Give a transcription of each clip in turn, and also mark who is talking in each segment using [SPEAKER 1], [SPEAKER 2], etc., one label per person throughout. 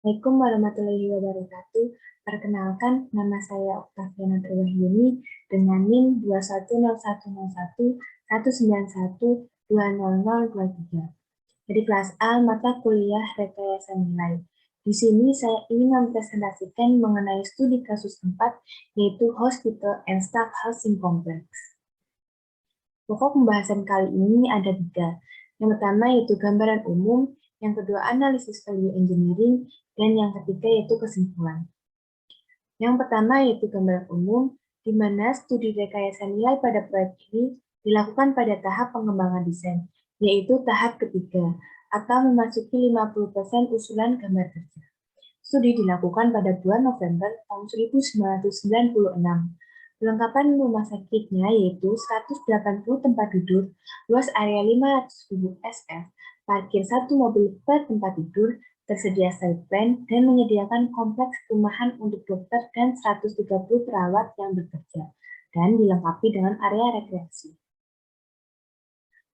[SPEAKER 1] Assalamualaikum warahmatullahi wabarakatuh. Perkenalkan, nama saya Oktaviana Triwahyuni dengan NIM 2101119120023 dari kelas A mata kuliah Rekayasa Nilai. Di sini saya ingin mempresentasikan mengenai studi kasus 4, yaitu Hospital and Staff Housing Complex. Pokok pembahasan kali ini ada 3. Yang pertama yaitu gambaran umum, yang kedua analisis value engineering, dan yang ketiga yaitu kesimpulan. Yang pertama yaitu gambaran umum, di mana studi rekayasa nilai pada proyek ini dilakukan pada tahap pengembangan desain, yaitu tahap ketiga, atau memasuki 50% usulan gambar kerja. Studi dilakukan pada bulan November tahun 1996. Perlengkapan rumah sakitnya yaitu 180 tempat duduk, luas area 500.000 SF, parkir 1 mobil per tempat tidur, tersedia side plan, dan menyediakan kompleks perumahan untuk dokter dan 130 perawat yang bekerja, dan dilengkapi dengan area rekreasi.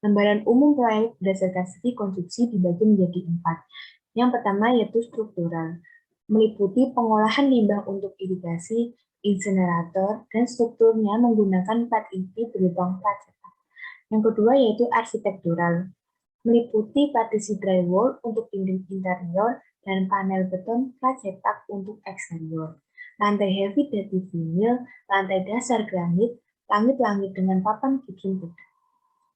[SPEAKER 1] Gambaran umum proyek berdasarkan segi konstruksi dibagi menjadi 4. Yang pertama yaitu struktural, meliputi pengolahan limbah untuk irigasi, insinerator, dan strukturnya menggunakan plat inti berlubang plat cetak. Yang kedua yaitu arsitektural, meliputi partisi drywall untuk dinding interior dan panel beton plat cetak untuk eksterior. Lantai heavy duty vinyl, lantai dasar granit, langit-langit dengan papan gipsum putih.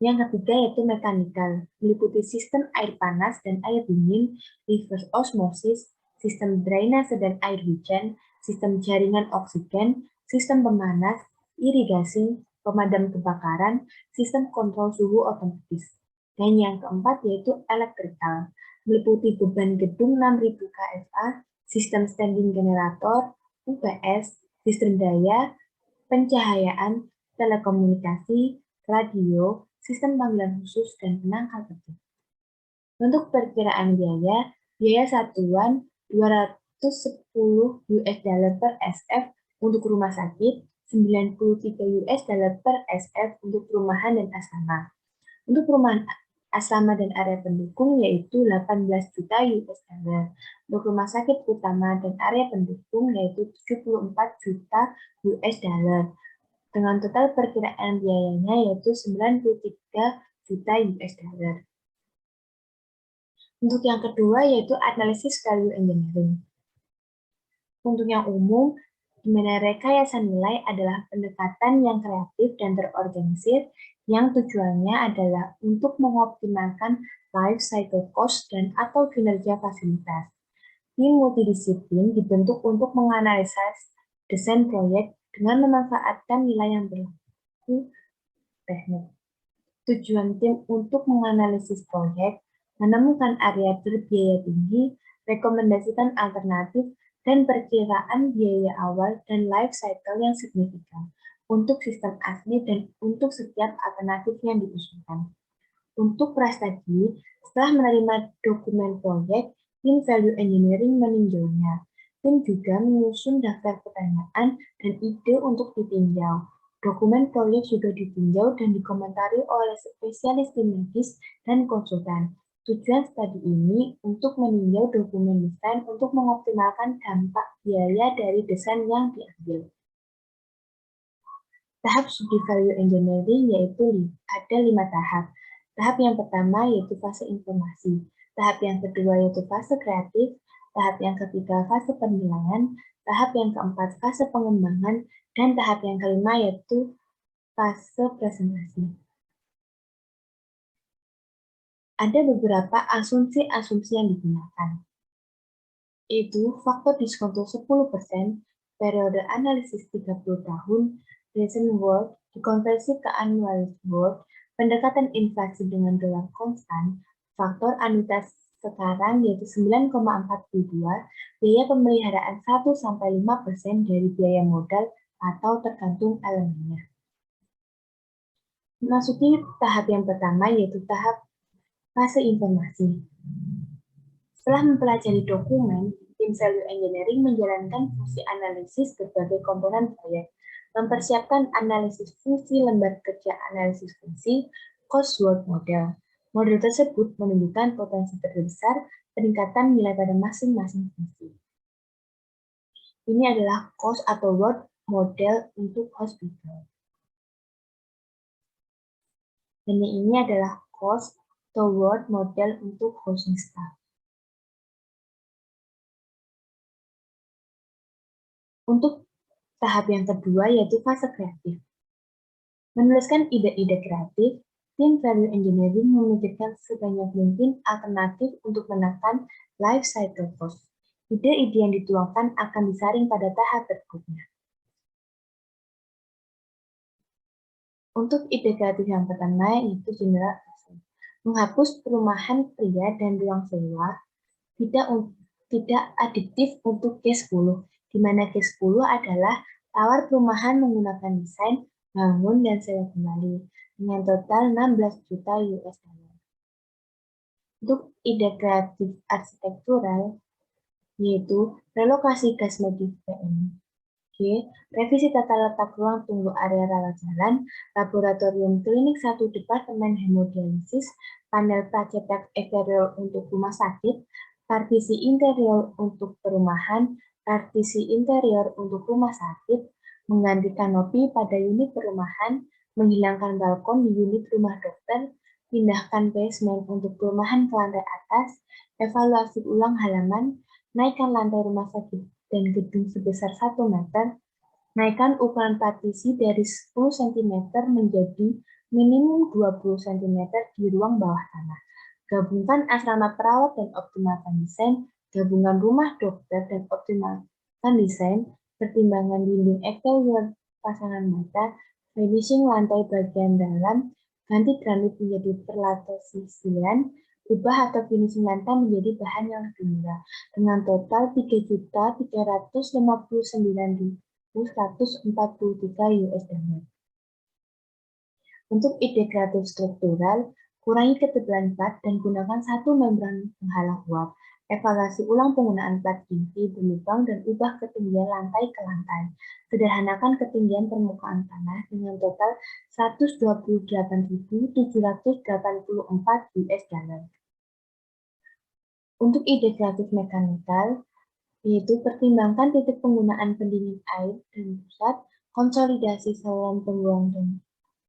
[SPEAKER 1] Yang ketiga yaitu mekanikal, meliputi sistem air panas dan air dingin, reverse osmosis, sistem drainase dan air hujan, sistem jaringan oksigen, sistem pemanas, irigasi, pemadam kebakaran, sistem kontrol suhu otomatis. Dan yang keempat yaitu elektrikal, meliputi beban gedung 6.000 kVA, sistem standing generator, UPS, sistem daya, pencahayaan, telekomunikasi, radio, sistem panggilan khusus, dan penangkal petir. Untuk perkiraan biaya satuan 210 US dollar per SF untuk rumah sakit, 93 US dollar per SF untuk perumahan dan asrama. Untuk perumahan asrama dan area pendukung yaitu 18 juta US dollar. Untuk rumah sakit utama dan area pendukung yaitu 74 juta US dollar. Dengan total perkiraan biayanya yaitu 93 juta US dollar. Untuk yang kedua yaitu analisis value engineering. Untuk yang umum, di mana rekayasa nilai adalah pendekatan yang kreatif dan terorganisir yang tujuannya adalah untuk mengoptimalkan life cycle cost dan atau kinerja fasilitas. Tim multidisiplin dibentuk untuk menganalisis desain proyek dengan memanfaatkan nilai yang berlaku teknik. Tujuan tim untuk menganalisis proyek, menemukan area berbiaya tinggi, rekomendasikan alternatif, dan perkiraan biaya awal dan life cycle yang signifikan untuk sistem asli dan untuk setiap alternatif yang diusulkan. Untuk prastagi, setelah menerima dokumen proyek, tim value engineering meninjaunya. Tim juga menyusun daftar pertanyaan dan ide untuk ditinjau. Dokumen proyek juga ditinjau dan dikomentari oleh spesialis tim medis dan konsultan. Tujuan studi ini untuk meninjau dokumen desain untuk mengoptimalkan dampak biaya dari desain yang diambil. Tahap studi value engineering yaitu ada 5 tahap. Tahap yang pertama yaitu fase informasi. Tahap yang kedua yaitu fase kreatif. Tahap yang ketiga fase penilaian. Tahap yang keempat fase pengembangan. Dan tahap yang kelima yaitu fase presentasi. Ada beberapa asumsi-asumsi yang digunakan, yaitu faktor diskonto 10%, periode analisis 30 tahun, present world dikonversi ke annual world, pendekatan inflasi dengan dolar konstan, faktor anuitas sekarang yaitu 9,42, biaya pemeliharaan 1-5% dari biaya modal atau tergantung elemennya. Memasuki tahap yang pertama yaitu tahap fase informasi. Setelah mempelajari dokumen, tim value engineering menjalankan fungsi analisis berbagai komponen proyek, mempersiapkan analisis fungsi lembar kerja analisis fungsi, cost work model. Model tersebut menunjukkan potensi terbesar, peningkatan nilai pada masing-masing fungsi. Ini adalah cost atau work model untuk hospital. Dan ini adalah cost atau work model untuk housing staff. Untuk tahap yang kedua yaitu fase kreatif. Menuliskan ide-ide kreatif, tim value engineering memikirkan sebanyak mungkin alternatif untuk menekan life cycle cost. Ide-ide yang dituangkan akan disaring pada tahap berikutnya. Untuk ide kreatif yang pertama yaitu general assembly. Menghapus perumahan pria dan ruang sewa tidak adiktif untuk G10, di mana G10 adalah tawar perumahan menggunakan desain, bangun, dan sewa kembali, dengan total 16 juta US dollar. Untuk ide kreatif arsitektural, yaitu relokasi gas medis PM. G. Revisi tata letak ruang tunggu area rawat jalan, laboratorium klinik 1 departemen hemodialisis, panel pracetak eksterior untuk rumah sakit, partisi interior untuk perumahan, partisi interior untuk rumah sakit, mengganti kanopi pada unit perumahan, menghilangkan balkon di unit rumah dokter, pindahkan basement untuk perumahan ke lantai atas, evaluasi ulang halaman, naikkan lantai rumah sakit dan gedung sebesar 1 meter, naikkan ukuran partisi dari 10 cm menjadi minimum 20 cm di ruang bawah tanah. Gabungkan asrama perawat dan optimalkan desain, gabungan rumah dokter dan optimalkan desain, pertimbangan dinding eksterior, pasangan bata, finishing lantai bagian dalam, ganti granit menjadi perlatosian, ubah atau finishing lantai menjadi bahan yang lebih murah, dengan total 3.359.143 US dollar. Untuk ide kreatif struktural, kurangi ketebalan plat dan gunakan satu membran penghalang uap. Evaluasi ulang penggunaan plat inti berlubang dan ubah ketinggian lantai ke lantai. Sederhanakan ketinggian permukaan tanah dengan total 128.784 US dollar. Untuk ide kreatif mekanikal, yaitu pertimbangkan titik penggunaan pendingin air dan pusat, konsolidasi saluran pembuang dan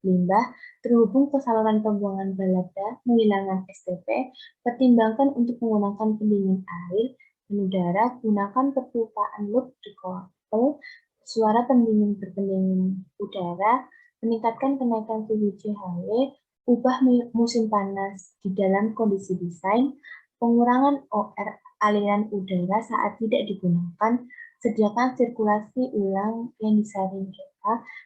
[SPEAKER 1] limbah, terhubung ke saluran pembuangan balada, menghilangkan STP, pertimbangkan untuk menggunakan pendingin air dan udara, gunakan perpipaan loop decouple, suara pendingin berpendingin udara, meningkatkan kenaikan suhu CHW, ubah musim panas di dalam kondisi desain, pengurangan OR aliran udara saat tidak digunakan, sediakan sirkulasi ulang yang disaring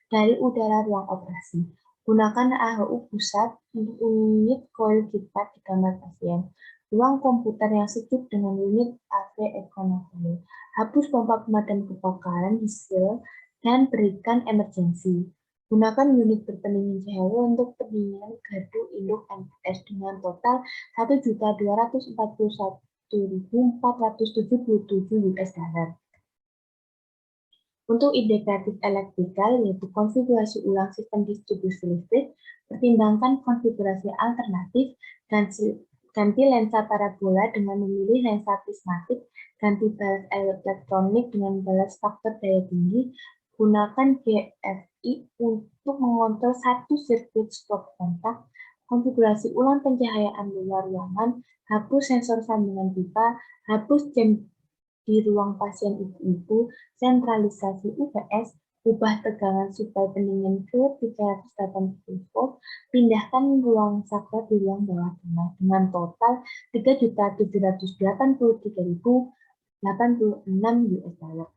[SPEAKER 1] dari udara ruang operasi. Gunakan AHU pusat untuk unit coil kipas di kamar pasien. Ruang komputer yang sejuk dengan unit AC Economy. Hapus pompa pemadam kebakaran di sel dan berikan emergensi. Gunakan unit berpendingin CHW untuk pendinginan gardu induk MPS dengan total 1.241.477 US dollar. Untuk ide kreatif elektrikal, yaitu konfigurasi ulang sistem distribusi listrik, pertimbangkan konfigurasi alternatif, ganti lensa parabola dengan memilih lensa prismatik, ganti balas elektronik dengan balas faktor daya tinggi, gunakan GFI untuk mengontrol satu sirkuit stop kontak, konfigurasi ulang pencahayaan luar ruangan, hapus sensor sambungan pipa, hapus jam di ruang pasien ibu-ibu, sentralisasi UPS, ubah tegangan suplai pendingin ke 380 volt, pindahkan ruang saklar di ruang bawah tanah dengan total 3.783.086 US dollar.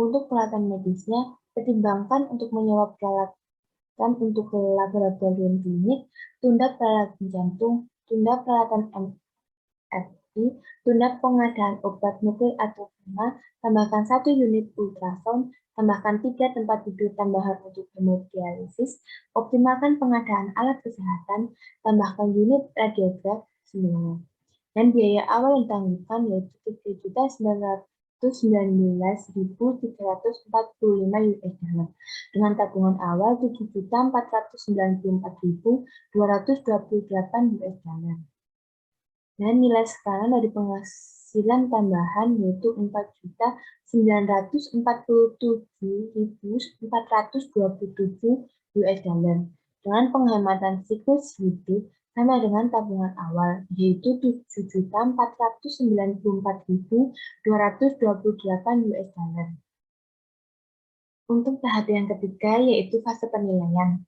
[SPEAKER 1] Untuk peralatan medisnya, pertimbangkan untuk menyewa peralatan untuk laboratorium klinik, tunda peralatan jantung, tunda peralatan tunda pengadaan obat nuklir atau plasma, tambahkan 1 unit ultrasound, tambahkan 3 tempat tidur tambahan untuk hemodialisis, optimalkan pengadaan alat kesehatan, tambahkan unit radiograf semula. Dan biaya awal yang ditangguhkan yaitu 3.919.345 US dollar dengan tabungan awal 7.494.228 US dollar. Dan nilai sekarang dari penghasilan tambahan yaitu 4.447.427 US dollar. Dengan penghematan siklus hidup sama dengan tabungan awal, yaitu 7.494.228 US dollar. Untuk tahap yang ketiga, yaitu fase penilaian.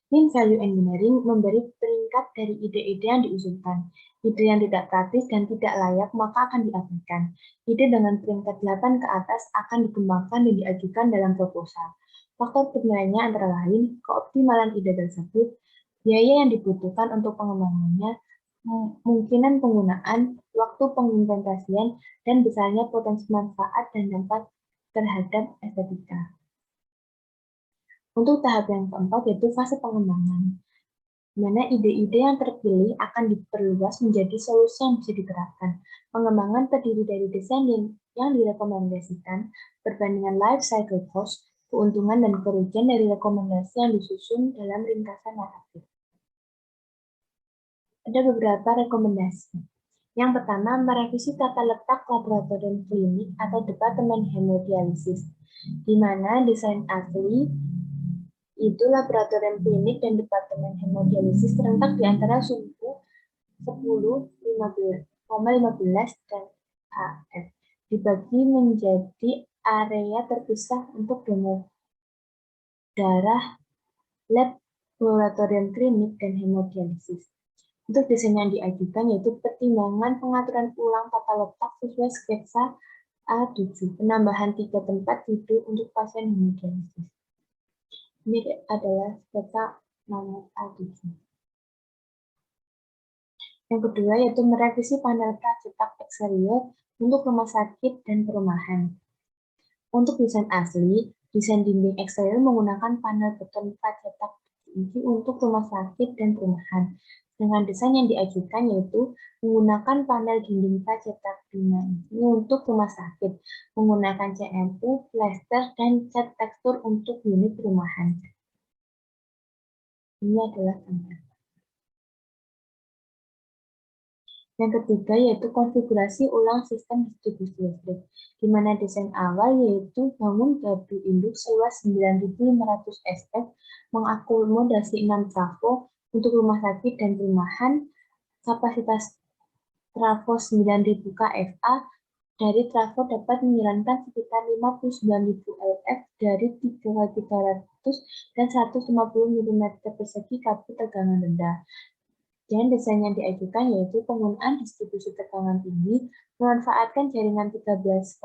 [SPEAKER 1] Mean Value Engineering memberi peringkat dari ide-ide yang diusulkan. Ide yang tidak praktis dan tidak layak maka akan diabaikan. Ide dengan peringkat 8 ke atas akan dikembangkan dan diajukan dalam proposal. Faktor penilaiannya antara lain keoptimalan ide tersebut, biaya yang dibutuhkan untuk pengembangannya, kemungkinan penggunaan, waktu pengimplementasian, dan besarnya potensi manfaat dan dampak terhadap estetika. Untuk tahap yang keempat yaitu fase pengembangan, di mana ide-ide yang terpilih akan diperluas menjadi solusi yang bisa diterapkan. Pengembangan terdiri dari desain yang direkomendasikan, perbandingan life cycle cost, keuntungan dan kerugian dari rekomendasi yang disusun dalam ringkasan naratif. Ada beberapa rekomendasi. Yang pertama, merevisi tata letak laboratorium klinik atau departemen hemodialisis, di mana desain asli itu laboratorium klinik dan departemen hemodialisis terletak di antara suhu 10,15 dan AF. Dibagi menjadi area terpisah untuk donor darah, laboratorium klinik, dan hemodialisis. Untuk desain yang diajukan yaitu pertimbangan pengaturan ulang tata letak sesuai sketsa A7, penambahan 3 tempat tidur untuk pasien hemodialisis. Ini adalah sketsa nomor A7. Yang kedua yaitu merevisi panel pracetak eksterior untuk rumah sakit dan perumahan. Untuk desain asli, desain dinding eksterior menggunakan panel beton pracetak tinggi untuk rumah sakit dan perumahan. Dengan desain yang diajukan yaitu menggunakan panel dinding pracetak 5 inci untuk rumah sakit, menggunakan CMU, plester, dan cat tekstur untuk unit perumahan. Ini adalah contoh. Yang ketiga yaitu konfigurasi ulang sistem distribusi listrik, di mana desain awal yaitu bangun gardu induk seluas 9.500 SF, mengakomodasi 6 trafo untuk rumah sakit dan perumahan, kapasitas trafo 9.000 kFA, dari trafo dapat menjalankan sekitar 59.000 LF dari 3.300 dan 150 mm persegi kabel tegangan rendah. Dan desain yang diajukan yaitu penggunaan distribusi tegangan tinggi, memanfaatkan jaringan 13,8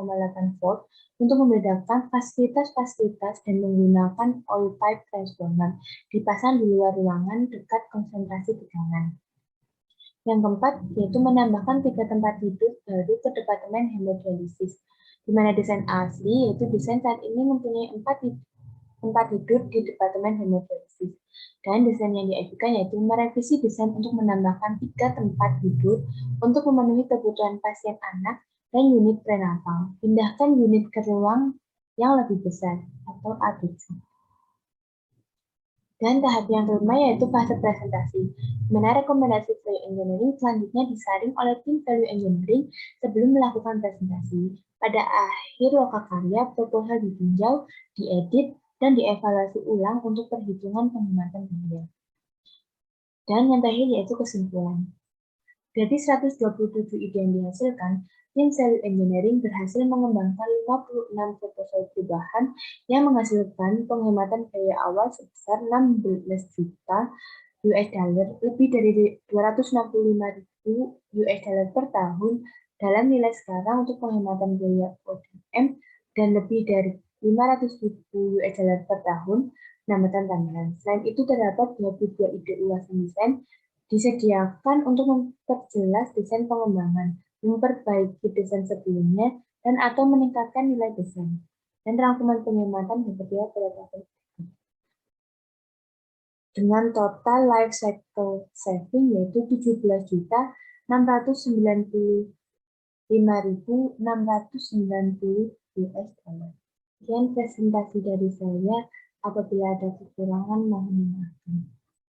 [SPEAKER 1] volt untuk membedakan fasilitas-fasilitas dan menggunakan oil pipe transformer dipasang di luar ruangan dekat konsentrasi tegangan. Yang keempat yaitu menambahkan 3 tempat tidur baru ke departemen hemodialisis, di mana desain asli yaitu desain saat ini mempunyai 4 tempat tidur di departemen hemodialisis. Dan desain yang diajukan yaitu merevisi desain untuk menambahkan 3 tempat tidur untuk memenuhi kebutuhan pasien anak dan unit prenatal. Pindahkan unit ke ruang yang lebih besar atau A7. Dan tahap yang kelima yaitu fase presentasi, di mana rekomendasi value engineering selanjutnya disaring oleh tim value engineering sebelum melakukan presentasi. Pada akhir lokakarya, proposal ditinjau, diedit, dan dievaluasi ulang untuk perhitungan penghematan biaya. Dan yang terakhir yaitu kesimpulan. Dari 127 ide yang dihasilkan, tim value engineering berhasil mengembangkan 56 proposal perubahan yang menghasilkan penghematan biaya awal sebesar 16 juta US dollar, lebih dari 265.000 US dollar per tahun dalam nilai sekarang untuk penghematan biaya ODM dan lebih dari 500.000 US dollar per tahun penambatan tambahan. Selain itu terdapat 22 ide ulasan desain disediakan untuk memperjelas desain pengembangan, memperbaiki desain sebelumnya, dan atau meningkatkan nilai desain. Dan rangkuman penghematan berbeda pada tahun dengan total life cycle saving yaitu 17.995.690 US dollar. Sekian presentasi dari saya. Apabila ada kekurangan mohon dimaafkan.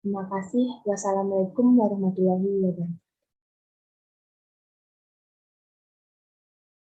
[SPEAKER 1] Terima kasih. Wassalamualaikum warahmatullahi wabarakatuh.